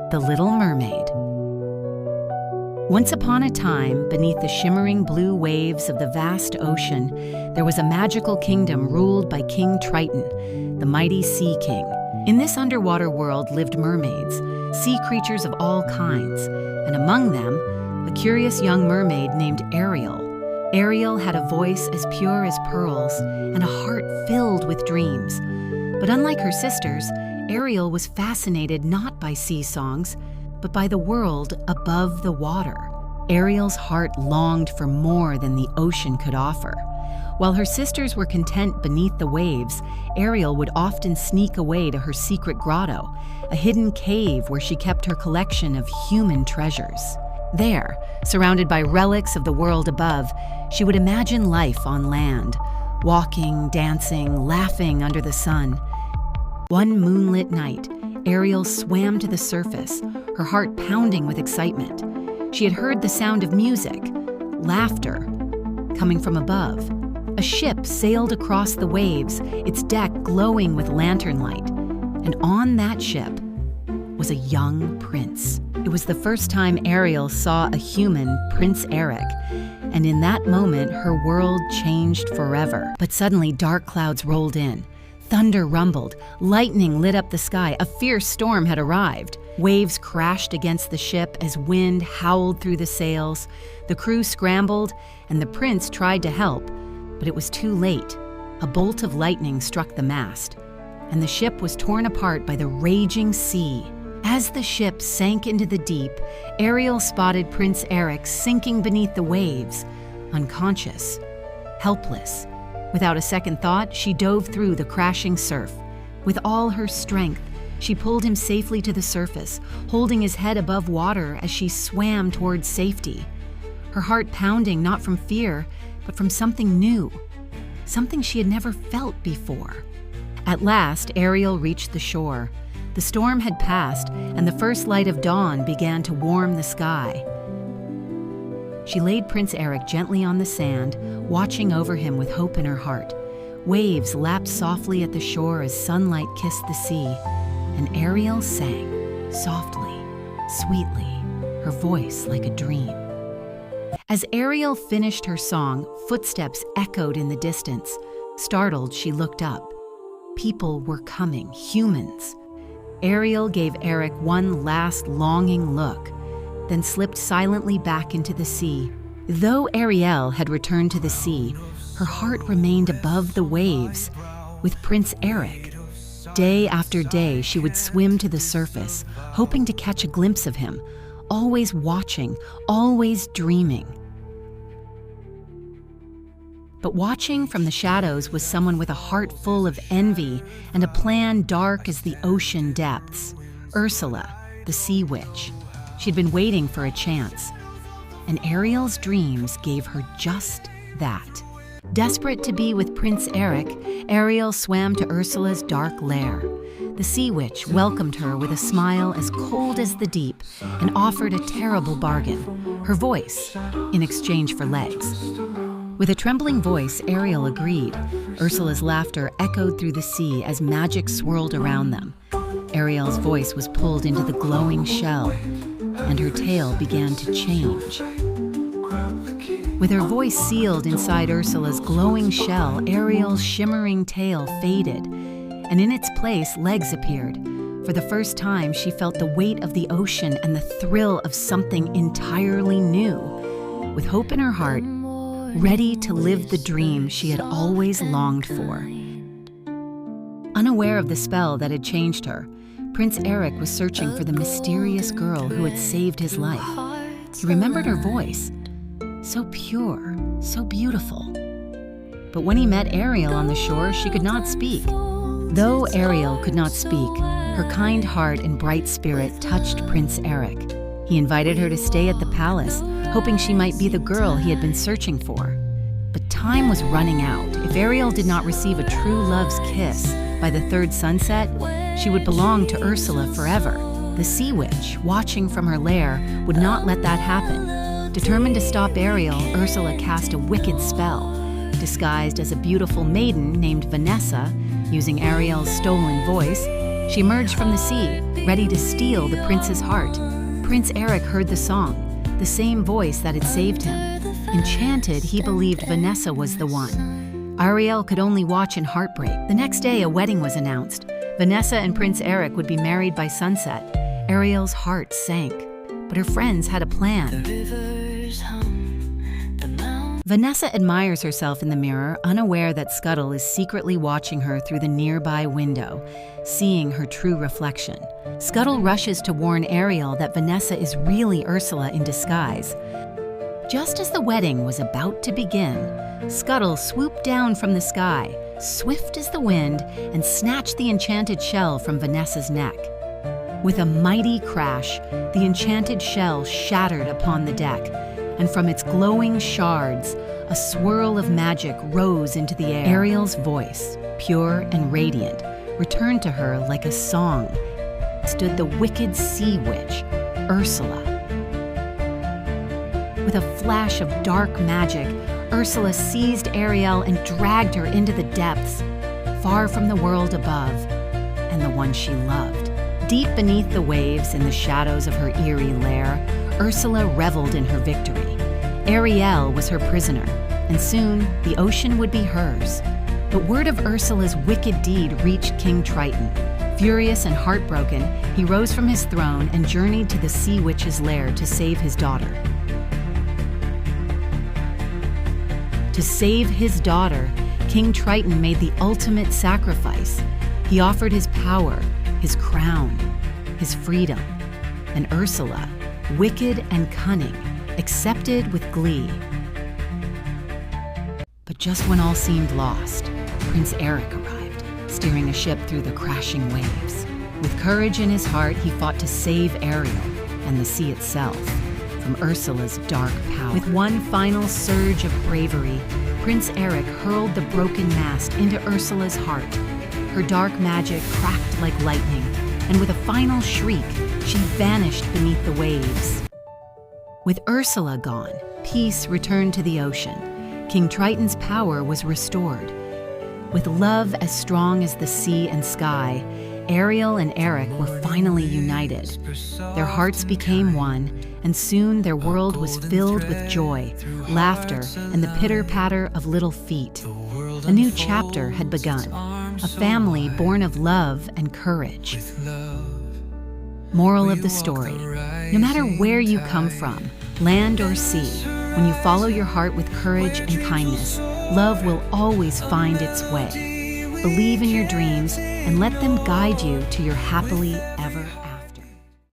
The Little Mermaid. Once upon a time, beneath the shimmering blue waves of the vast ocean, there was a magical kingdom ruled by King Triton, the mighty Sea King. In this underwater world lived mermaids, sea creatures of all kinds, and among them, a curious young mermaid named Ariel. Ariel had a voice as pure as pearls and a heart filled with dreams. But unlike her sisters, Ariel was fascinated not by sea songs, but by the world above the water. Ariel's heart longed for more than the ocean could offer. While her sisters were content beneath the waves, Ariel would often sneak away to her secret grotto, a hidden cave where she kept her collection of human treasures. There, surrounded by relics of the world above, she would imagine life on land, walking, dancing, laughing under the sun. One moonlit night, Ariel swam to the surface, her heart pounding with excitement. She had heard the sound of music, laughter, coming from above. A ship sailed across the waves, its deck glowing with lantern light. And on that ship was a young prince. It was the first time Ariel saw a human, Prince Eric, and in that moment, her world changed forever. But suddenly, dark clouds rolled in. Thunder rumbled, lightning lit up the sky, a fierce storm had arrived. Waves crashed against the ship as wind howled through the sails. The crew scrambled, and the prince tried to help, but it was too late. A bolt of lightning struck the mast, and the ship was torn apart by the raging sea. As the ship sank into the deep, Ariel spotted Prince Eric sinking beneath the waves, unconscious, helpless. Without a second thought, she dove through the crashing surf. With all her strength, she pulled him safely to the surface, holding his head above water as she swam towards safety. Her heart pounding not from fear, but from something new, something she had never felt before. At last, Ariel reached the shore. The storm had passed, and the first light of dawn began to warm the sky. She laid Prince Eric gently on the sand, watching over him with hope in her heart. Waves lapped softly at the shore as sunlight kissed the sea, and Ariel sang, softly, sweetly, her voice like a dream. As Ariel finished her song, footsteps echoed in the distance. Startled, she looked up. People were coming, humans. Ariel gave Eric one last longing look, then slipped silently back into the sea. Though Ariel had returned to the sea, her heart remained above the waves with Prince Eric. Day after day, she would swim to the surface, hoping to catch a glimpse of him, always watching, always dreaming. But watching from the shadows was someone with a heart full of envy and a plan dark as the ocean depths. Ursula, the sea witch. She'd been waiting for a chance, and Ariel's dreams gave her just that. Desperate to be with Prince Eric, Ariel swam to Ursula's dark lair. The sea witch welcomed her with a smile as cold as the deep and offered a terrible bargain, her voice, in exchange for legs. With a trembling voice, Ariel agreed. Ursula's laughter echoed through the sea as magic swirled around them. Ariel's voice was pulled into the glowing shell, and her tail began to change. With her voice sealed inside Ursula's glowing shell, Ariel's shimmering tail faded, and in its place, legs appeared. For the first time, she felt the weight of the ocean and the thrill of something entirely new. With hope in her heart, ready to live the dream she had always longed for. Unaware of the spell that had changed her, Prince Eric was searching for the mysterious girl who had saved his life. He remembered her voice, so pure, so beautiful. But when he met Ariel on the shore, she could not speak. Though Ariel could not speak, her kind heart and bright spirit touched Prince Eric. He invited her to stay at the palace, hoping she might be the girl he had been searching for. But time was running out. If Ariel did not receive a true love's kiss by the third sunset, she would belong to Ursula forever. The sea witch, watching from her lair, would not let that happen. Determined to stop Ariel, Ursula cast a wicked spell. Disguised as a beautiful maiden named Vanessa, using Ariel's stolen voice, She emerged from the sea, ready to steal the prince's heart. Prince Eric heard the song, the same voice that had saved him. Enchanted, he believed Vanessa was the one. Ariel could only watch in heartbreak. The next day, a wedding was announced. Vanessa and Prince Eric would be married by sunset. Ariel's heart sank, but her friends had a plan. Vanessa admires herself in the mirror, unaware that Scuttle is secretly watching her through the nearby window, seeing her true reflection. Scuttle rushes to warn Ariel that Vanessa is really Ursula in disguise. Just as the wedding was about to begin, Scuttle swooped down from the sky, swift as the wind, and snatched the enchanted shell from Vanessa's neck. With a mighty crash, the enchanted shell shattered upon the deck, and from its glowing shards, a swirl of magic rose into the air. Ariel's voice, pure and radiant, returned to her like a song. Stood the wicked sea witch, Ursula. With a flash of dark magic, Ursula seized Ariel and dragged her into the depths, far from the world above and the one she loved. Deep beneath the waves, in the shadows of her eerie lair, Ursula reveled in her victory. Ariel was her prisoner, and soon the ocean would be hers. But word of Ursula's wicked deed reached King Triton. Furious and heartbroken, he rose from his throne and journeyed to the sea witch's lair to save his daughter. To save his daughter, King Triton made the ultimate sacrifice. He offered his power, his crown, his freedom. And Ursula, wicked and cunning, accepted with glee. But just when all seemed lost, Prince Eric arrived, steering a ship through the crashing waves. With courage in his heart, he fought to save Ariel and the sea itself from Ursula's dark power. With one final surge of bravery, Prince Eric hurled the broken mast into Ursula's heart. Her dark magic cracked like lightning, and with a final shriek, she vanished beneath the waves. With Ursula gone, peace returned to the ocean. King Triton's power was restored. With love as strong as the sea and sky, Ariel and Eric were finally united. Their hearts became one, and soon their world was filled with joy, laughter, and the pitter-patter of little feet. A new chapter had begun, a family born of love and courage. Moral of the story: no matter where you come from, land or sea, when you follow your heart with courage and kindness, love will always find its way. Believe in your dreams and let them guide you to your happily